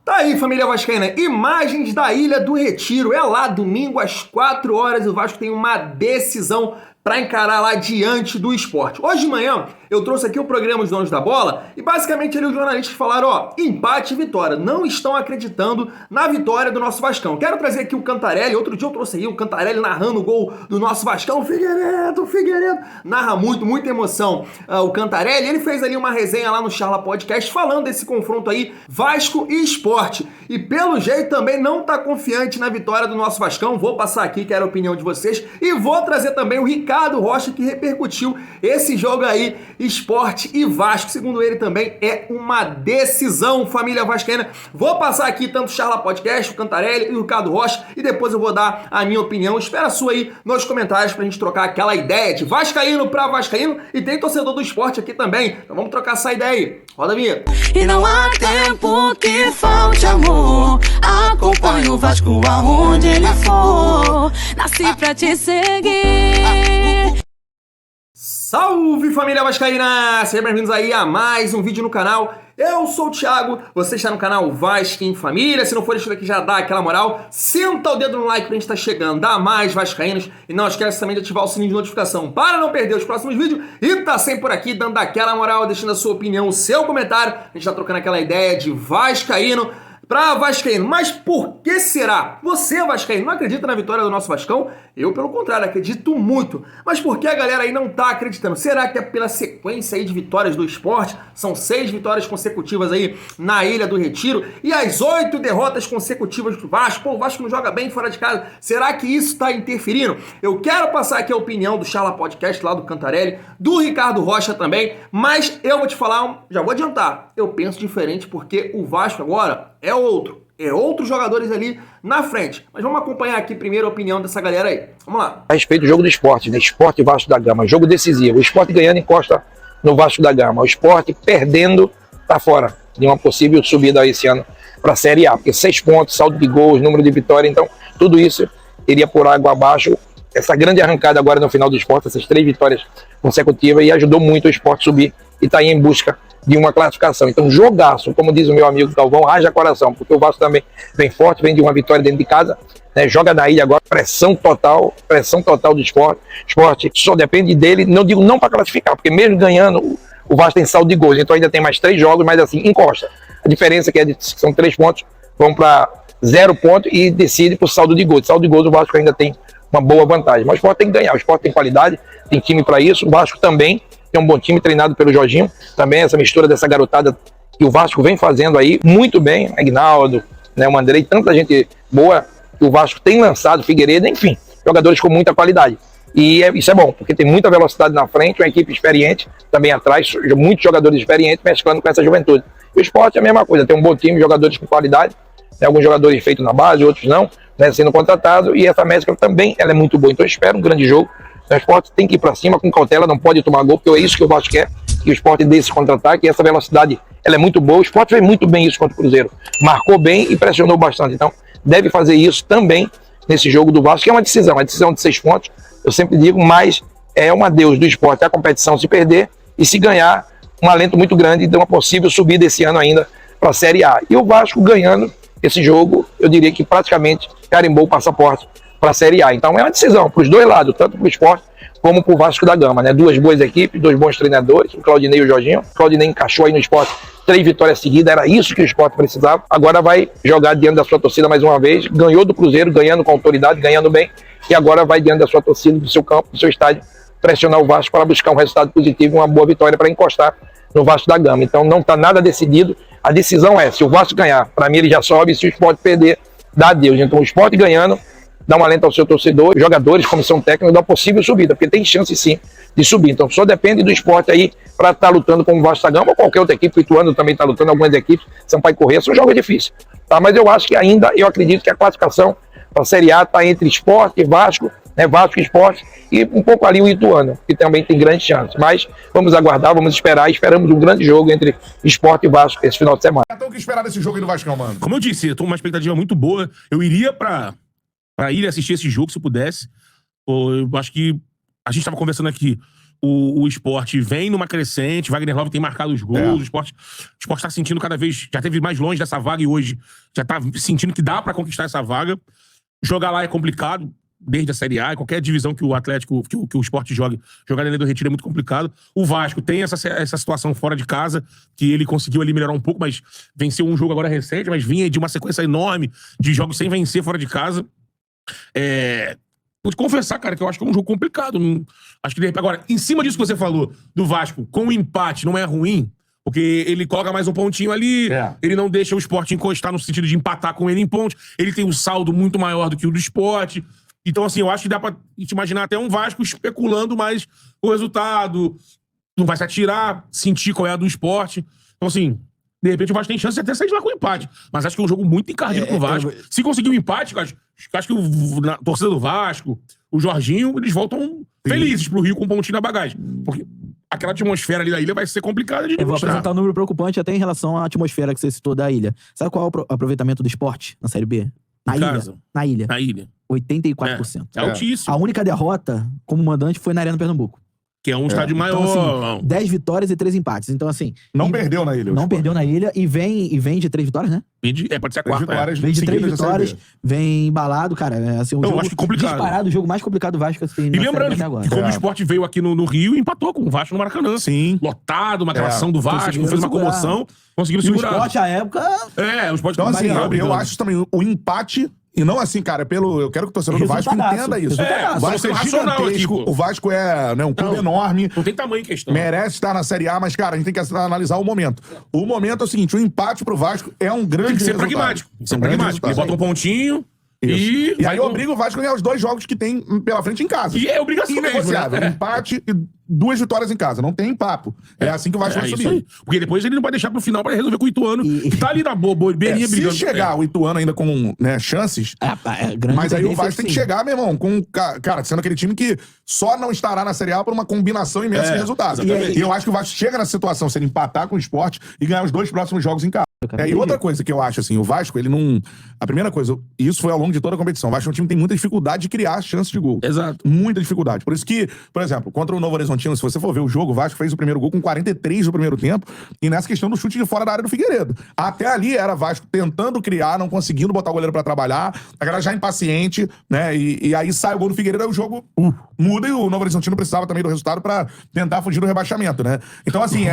Tá aí, família vascaína, imagens da Ilha do Retiro. É lá, domingo às 4 horas, o Vasco tem uma decisão para encarar lá diante do Sport. Hoje de manhã, eu trouxe aqui o programa Os Donos da Bola e basicamente ali os jornalistas falaram, ó, empate e vitória. Não estão acreditando na vitória do nosso Vascão. Quero trazer aqui o Cantarelli. Outro dia eu trouxe aí o Cantarelli narrando o gol do nosso Vascão. Figueiredo. Narra muita emoção. O Cantarelli, ele fez ali uma resenha lá no Charla Podcast falando desse confronto aí, Vasco e Sport. E pelo jeito também não tá confiante na vitória do nosso Vascão. Vou passar aqui, quero a opinião de vocês. E vou trazer também o Ricardo Rocha, que repercutiu esse jogo aí, Sport e Vasco. Segundo ele também é uma decisão, família vascaína. Vou passar aqui tanto o Charla Podcast, o Cantarelli e o Ricardo Rocha, e depois eu vou dar a minha opinião. Espera a sua aí nos comentários pra gente trocar aquela ideia de vascaíno pra vascaíno, e tem torcedor do Sport aqui também. Então vamos trocar essa ideia aí. Roda a vinheta. E não há tempo que falte amor. Acompanhe o Vasco aonde ele for. Nasci pra te seguir. Salve, família vascaína! Sejam bem-vindos aí a mais um vídeo no canal. Eu sou o Thiago, você está no canal Vasco em Família. Se não for inscrito aqui, já dá aquela moral. Senta o dedo no like pra gente estar chegando a mais vascaínos. E não esquece também de ativar o sininho de notificação para não perder os próximos vídeos. E tá sempre por aqui, dando aquela moral, deixando a sua opinião, o seu comentário. A gente tá trocando aquela ideia de vascaíno pra vascaíno. Mas por que será? Você, vascaíno, não acredita na vitória do nosso Vascão? Eu, pelo contrário, acredito muito. Mas por que a galera aí não tá acreditando? Será que é pela sequência aí de vitórias do Sport? São 6 vitórias consecutivas aí na Ilha do Retiro e as 8 derrotas consecutivas do Vasco. Pô, o Vasco não joga bem fora de casa. Será que isso tá interferindo? Eu quero passar aqui a opinião do Charla Podcast lá do Cantarelli, do Ricardo Rocha também, mas eu vou te falar, já vou adiantar, eu penso diferente porque o Vasco agora é outros jogadores ali na frente. Mas vamos acompanhar aqui primeiro a opinião dessa galera aí. Vamos lá. A respeito do jogo do Sport, né? Sport e Vasco da Gama, jogo decisivo. O Sport ganhando encosta no Vasco da Gama. O Sport perdendo tá fora de uma possível subida esse ano para a Série A, porque 6 pontos, saldo de gols, número de vitória, então tudo isso iria por água abaixo. Essa grande arrancada agora no final do Sport, essas 3 vitórias consecutivas, e ajudou muito o Sport a subir e tá aí em busca de uma classificação. Então, jogaço, como diz o meu amigo Galvão, haja coração, porque o Vasco também vem forte, vem de uma vitória dentro de casa, né? Joga na ilha agora, pressão total do Sport. Sport só depende dele, não digo não para classificar, porque mesmo ganhando, o Vasco tem saldo de gols, então ainda tem mais 3 jogos, mas assim, encosta. A diferença é que são 3 pontos, vão para 0 ponto e decide por saldo de gols. Saldo de gols o Vasco ainda tem uma boa vantagem, mas o Sport tem que ganhar, o Sport tem qualidade, tem time para isso, o Vasco também tem um bom time treinado pelo Jorginho, também essa mistura dessa garotada que o Vasco vem fazendo aí muito bem, Aguinaldo, né, o Andrei, tanta gente boa que o Vasco tem lançado, Figueiredo, enfim, jogadores com muita qualidade. E isso é bom, porque tem muita velocidade na frente, uma equipe experiente também atrás, muitos jogadores experientes mesclando com essa juventude. E o Sport é a mesma coisa, tem um bom time, jogadores com qualidade, né, alguns jogadores feitos na base, outros não, né, sendo contratados, e essa mescla também ela é muito boa. Então eu espero um grande jogo. O Sport tem que ir para cima com cautela, não pode tomar gol, porque é isso que o Vasco quer, que o Sport dê esse contra-ataque, e essa velocidade ela é muito boa. O Sport fez muito bem isso contra o Cruzeiro, marcou bem e pressionou bastante, então deve fazer isso também nesse jogo do Vasco, que é uma decisão de 6 pontos, eu sempre digo, mas é um adeus do Sport a competição se perder, e se ganhar, um alento muito grande de uma possível subida esse ano ainda para a Série A. E o Vasco ganhando esse jogo, eu diria que praticamente carimbou o passaporte para a Série A. Então é uma decisão para os dois lados, tanto para o Sport como para o Vasco da Gama, né? 2 boas equipes, 2 bons treinadores, o Claudinei e o Jorginho. O Claudinei encaixou aí no Sport 3 vitórias seguidas, era isso que o Sport precisava. Agora vai jogar diante da sua torcida mais uma vez, ganhou do Cruzeiro, ganhando com autoridade, ganhando bem, e agora vai diante da sua torcida, do seu campo, do seu estádio, pressionar o Vasco para buscar um resultado positivo, uma boa vitória para encostar no Vasco da Gama. Então não está nada decidido, a decisão é, se o Vasco ganhar, para mim ele já sobe, se o Sport perder, dá adeus. Então o Sport ganhando, dá um alento ao seu torcedor, jogadores, comissão técnica, dá uma possível subida, porque tem chance sim de subir. Então só depende do Sport aí para estar lutando com o Vasco da Gama, ou qualquer outra equipe. O Ituano também está lutando, algumas equipes, Sampaio Corrêa, são jogos difíceis. Tá? Mas eu acho que ainda, eu acredito que a classificação para a Série A está entre Sport e Vasco, né? Vasco e Sport, e um pouco ali o Ituano, que também tem grande chance. Mas vamos aguardar, vamos esperar, esperamos um grande jogo entre Sport e Vasco esse final de semana. Então o que esperar desse jogo aí do Vascão, mano? Como eu disse, eu tô com uma expectativa muito boa. Eu iria pra ir assistir esse jogo, se eu pudesse. Eu acho que a gente tava conversando aqui o Sport vem numa crescente, Wagner Love tem marcado os gols, o Sport tá sentindo cada vez, já teve mais longe dessa vaga e hoje já tá sentindo que dá pra conquistar essa vaga. Jogar lá é complicado, desde a Série A, qualquer divisão que o Atlético, que o Sport joga na Ilha do Retiro é muito complicado. O Vasco tem essa situação fora de casa, que ele conseguiu ali melhorar um pouco, mas venceu um jogo agora recente, mas vinha de uma sequência enorme de jogos sem vencer fora de casa. Vou te confessar, cara, que eu acho que é um jogo complicado. Acho que agora, em cima disso que você falou do Vasco, com o empate não é ruim, porque ele coloca mais um pontinho ali, ele não deixa o Sport encostar no sentido de empatar com ele em pontos, ele tem um saldo muito maior do que o do Sport. Então, assim, eu acho que dá pra te imaginar até um Vasco especulando mais o resultado, não vai se atirar, sentir qual é a do Sport. Então, assim, de repente o Vasco tem chance de até sair de lá com empate. Mas acho que é um jogo muito encardido pro Vasco. Se conseguir um empate, acho que a torcida do Vasco, o Jorginho, eles voltam felizes pro Rio com um pontinho na bagagem. Porque aquela atmosfera ali da ilha vai ser complicada de Eu vou demonstrar. apresentar um número preocupante até em relação à atmosfera que você citou da ilha. Sabe qual é o aproveitamento do Sport na Série B? Na ilha. Na ilha. Na ilha. 84%. É altíssimo. A única derrota como mandante foi na Arena Pernambuco. Que é um estádio maior. Então, assim, 10 vitórias e 3 empates. Então, assim... Não perdeu na ilha. Não perdeu na ilha e vem de 3 vitórias, né? Pode ser a quarta. Vem de 3 vitórias, vem embalado, cara. Assim, um Eu jogo acho que complicado. disparado, o jogo mais complicado do Vasco assim, E lembrando que quando o Sport veio aqui no Rio, empatou com o Vasco no Maracanã. Sim. Lotado, uma atração do Vasco, Conseguiram fez uma segurar. comoção, conseguiram E o segurar. Sport, à época... O Sport Então, assim, brigando, eu brigando. acho também o empate. E não assim, cara, eu quero que o torcedor do Vasco Resultadaço. entenda isso. Resultadaço. O Vasco é Vamos ser racional gigantesco, aqui, pô. o Vasco é um clube enorme, Não tem tamanho em questão. merece estar na Série A, mas, cara, a gente tem que analisar o momento. O momento é o seguinte, o empate pro Vasco é um grande Tem que ser resultado. pragmático. Tem que ser Um grande pragmático. Ele resultado. bota um pontinho Isso. E aí vai obriga o Vasco a ganhar os 2 jogos que tem pela frente em casa. E é obrigação mesmo, Inegociável. né? Empate e 2 vitórias em casa. Não tem papo. É assim que o Vasco vai isso subir. aí. Porque depois ele não vai deixar pro final pra resolver com o Ituano, que tá ali na beirinha Se brigando. chegar o Ituano ainda com chances, grande mas aí o tendência, Vasco tem que sim. chegar, meu irmão, com cara, sendo aquele time que só não estará na Série A por uma combinação imensa de resultados. exatamente. E eu acho que o Vasco chega nessa situação, se ele empatar com o Sport e ganhar os 2 próximos jogos em casa. E outra coisa que eu acho, assim, o Vasco, ele não... A primeira coisa, e isso foi ao longo de toda a competição, o Vasco é um time que tem muita dificuldade de criar chances de gol. Exato. Muita dificuldade. Por isso que, por exemplo, contra o Novo Horizontino, se você for ver o jogo, o Vasco fez o primeiro gol com 43 do primeiro tempo, e nessa questão do chute de fora da área do Figueiredo. Até ali era Vasco tentando criar, não conseguindo botar o goleiro pra trabalhar, a galera já impaciente, né? E aí sai o gol do Figueiredo, aí o jogo muda, e o Novo Horizontino precisava também do resultado pra tentar fugir do rebaixamento, né? Então, assim,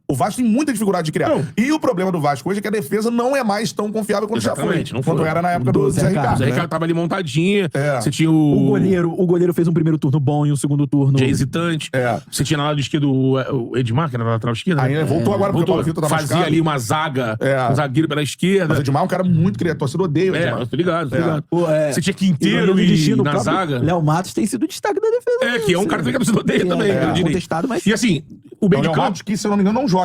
o Vasco tem muita dificuldade de criar. Não. E o problema do Vasco hoje é que a defesa não é mais tão confiável quanto Exatamente, já não foi. foi. Quanto era na época do Zé Ricardo. O Zé né? Ricardo tava ali montadinha. É. Você tinha O goleiro fez um primeiro turno bom e um segundo turno... Jay hesitante. Você tinha na lado esquerdo o Edmar, que era na lateral esquerda. Aí voltou agora porque o Paulo Vitor tá Fazia machucado. ali uma zaga, um zagueiro pela esquerda. Mas o Edmar é um cara muito criativo. Torcedor odeia o Edmar. Eu tô ligado, tô ligado. Pô, Você tinha Quinteiro no e destino, o na próprio zaga. Léo Matos tem sido o destaque da defesa. Que é um cara que a torcida odeia também. pelo direito. Contestado, mas... E assim, o meio O de Léo campo... Matos, que, se eu não me engano, não joga.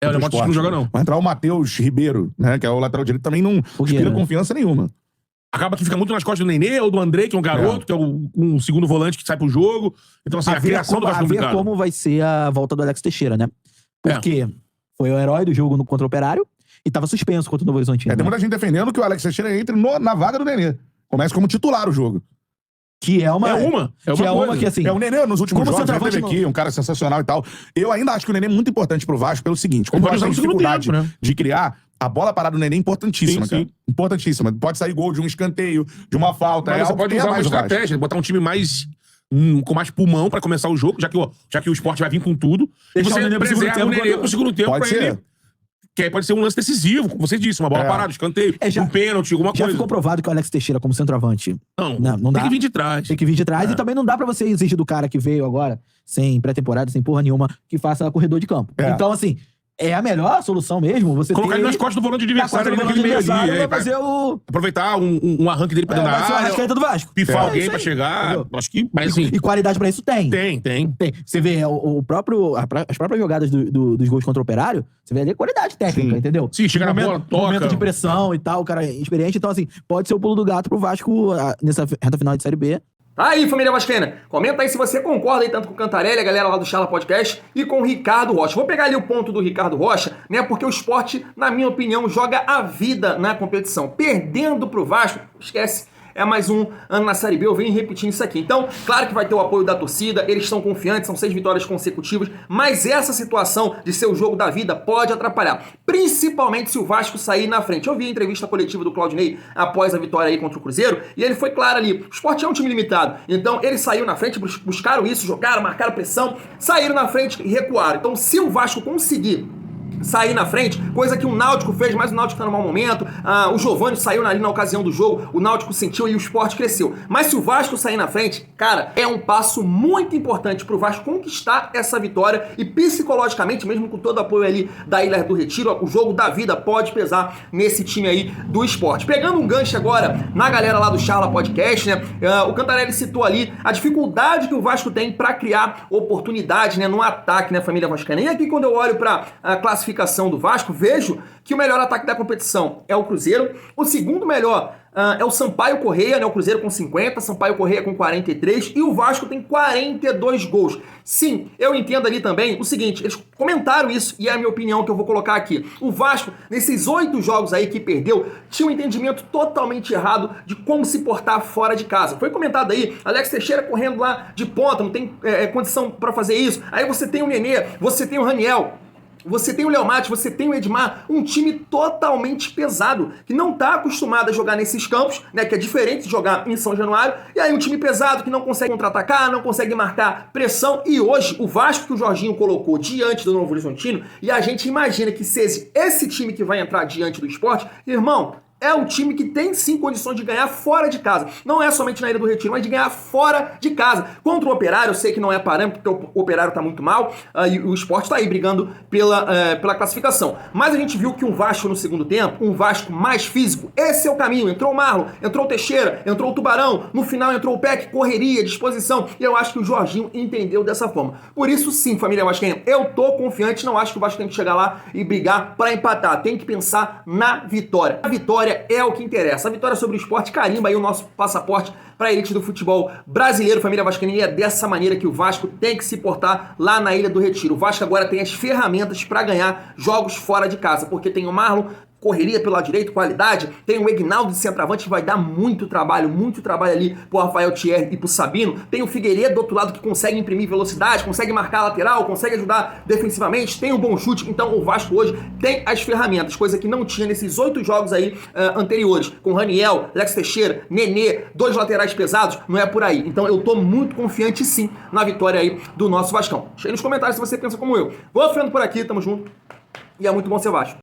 O Léo Matos não joga, não. Vai entrar o Matheus Ribeiro, né? Que é o lateral direito, também não inspira confiança nenhuma. Acaba que fica muito nas costas do Nenê ou do André, que é um garoto, que é um segundo volante que sai pro jogo. Então, assim, a criação do Vasco é ver complicada. como vai ser a volta do Alex Teixeira, né? Porque foi o herói do jogo contra o Operário e tava suspenso contra o Novo Horizontino. Tem muita gente defendendo que o Alex Teixeira entre na vaga do Nenê. Começa como titular o jogo. Que é uma... coisa. que, assim... É o Nenê nos últimos como jogos, ele centroavante teve aqui, um cara sensacional e tal. Eu ainda acho que o Nenê é muito importante pro Vasco pelo seguinte, como o Ele Vasco pode tem usar no segundo dificuldade tempo, né? de criar, a bola parada do Nenê é importantíssima, Sim, cara. sim. Importantíssima. Pode sair gol de um escanteio, de uma falta. Mas é você algo pode que usar é uma mais o Vasco. estratégia, botar um time mais... com mais pulmão pra começar o jogo, já que o Sport vai vir com tudo. Deixar E você o Nenê pro segundo preserva o tempo Nenê quando- pro segundo tempo Pode pra ser. ele... Que aí pode ser um lance decisivo, como você disse, uma bola parada, escanteio, um pênalti, alguma Já coisa. ficou provado que o Alex Teixeira, como centroavante... Não dá. tem que vir de trás. Tem que vir de trás. E também não dá pra você exigir do cara que veio agora, sem pré-temporada, sem porra nenhuma, que faça corredor de campo. Então, assim, é a melhor solução mesmo. Você Colocar ter ele nas costas do volante adversário ali naquele meio ali. vai fazer o... Aproveitar um arranque dele pra dentro da vai ser o área. Arrascaeta do Vasco. Pifar alguém isso pra aí, chegar. entendeu? Acho que, mas assim... E qualidade pra isso tem. Tem. Você vê as próprias jogadas dos gols contra o Operário, você vê ali a qualidade técnica, entendeu? Sim, chega na Momento- bola, toca. Momento de pressão e tal, o cara é experiente. Então, assim, pode ser o pulo do gato pro Vasco nessa reta final de Série B. Tá aí, família vascaína. Comenta aí se você concorda aí tanto com o Cantarelli, a galera lá do Charla Podcast, e com o Ricardo Rocha. Vou pegar ali o ponto do Ricardo Rocha, né? Porque o Sport, na minha opinião, joga a vida na competição. Perdendo pro Vasco, esquece. é mais um ano na Série B, eu venho repetindo isso aqui. Então, claro que vai ter o apoio da torcida, eles estão confiantes, são 6 vitórias consecutivas, mas essa situação de ser o jogo da vida pode atrapalhar, principalmente se o Vasco sair na frente. Eu vi a entrevista coletiva do Claudinei após a vitória aí contra o Cruzeiro, e ele foi claro ali, o Sport é um time limitado, então ele saiu na frente, buscaram isso, jogaram, marcaram pressão, saíram na frente e recuaram. Então, se o Vasco conseguir sair na frente, coisa que o Náutico fez, mas o Náutico tá no mau momento, o Giovani saiu ali na ocasião do jogo, o Náutico sentiu e o Sport cresceu. Mas se o Vasco sair na frente, cara, é um passo muito importante pro Vasco conquistar essa vitória e psicologicamente, mesmo com todo o apoio ali da Ilha do Retiro, o jogo da vida pode pesar nesse time aí do Sport. Pegando um gancho agora na galera lá do Charla Podcast, né, o Cantarelli citou ali a dificuldade que o Vasco tem pra criar oportunidade, né, no ataque, né, família vascaína. E aqui quando eu olho pra classificação do Vasco, vejo que o melhor ataque da competição é o Cruzeiro, o segundo melhor é o Sampaio Corrêa, né? O Cruzeiro com 50, Sampaio Corrêa com 43 e o Vasco tem 42 gols. Sim, eu entendo ali também o seguinte, eles comentaram isso e é a minha opinião que eu vou colocar aqui. O Vasco, nesses 8 jogos aí que perdeu, tinha um entendimento totalmente errado de como se portar fora de casa. Foi comentado aí, Alex Teixeira correndo lá de ponta, não tem condição para fazer isso. Aí você tem o Nenê, você tem o Raniel, você tem o Léo Matos, você tem o Edmar, um time totalmente pesado, que não está acostumado a jogar nesses campos, né, que é diferente de jogar em São Januário, e aí um time pesado que não consegue contra-atacar, não consegue marcar pressão, e hoje o Vasco que o Jorginho colocou diante do Novo Horizontino, e a gente imagina que seja esse time que vai entrar diante do Sport, irmão, é um time que tem sim condições de ganhar fora de casa. Não é somente na Ilha do Retiro, mas de ganhar fora de casa. Contra o Operário, eu sei que não é parâmetro, porque o Operário tá muito mal, e o Sport tá aí brigando pela classificação. Mas a gente viu que um Vasco no segundo tempo, um Vasco mais físico, esse é o caminho. Entrou o Marlon, entrou o Teixeira, entrou o Tubarão, no final entrou o Peck, correria, disposição, e eu acho que o Jorginho entendeu dessa forma. Por isso sim, família vascaína, eu tô confiante, não acho que o Vasco tem que chegar lá e brigar para empatar, tem que pensar na vitória. A vitória é o que interessa. A vitória sobre o Sport carimba aí o nosso passaporte para a elite do futebol brasileiro, família vascaína, e é dessa maneira que o Vasco tem que se portar lá na Ilha do Retiro. O Vasco agora tem as ferramentas para ganhar jogos fora de casa, porque tem o Marlon, correria pelo lado direito, qualidade, tem o Egnaldo de centroavante que vai dar muito trabalho ali pro Rafael Thierry e pro Sabino, tem o Figueiredo do outro lado que consegue imprimir velocidade, consegue marcar a lateral, consegue ajudar defensivamente, tem um bom chute, então o Vasco hoje tem as ferramentas, coisa que não tinha nesses 8 jogos aí anteriores, com Raniel, Alex Teixeira, Nenê, 2 laterais pesados, não é por aí, então eu tô muito confiante sim na vitória aí do nosso Vascão. Deixa aí nos comentários se você pensa como eu. Vou ficando por aqui, tamo junto, e é muito bom ser Vasco.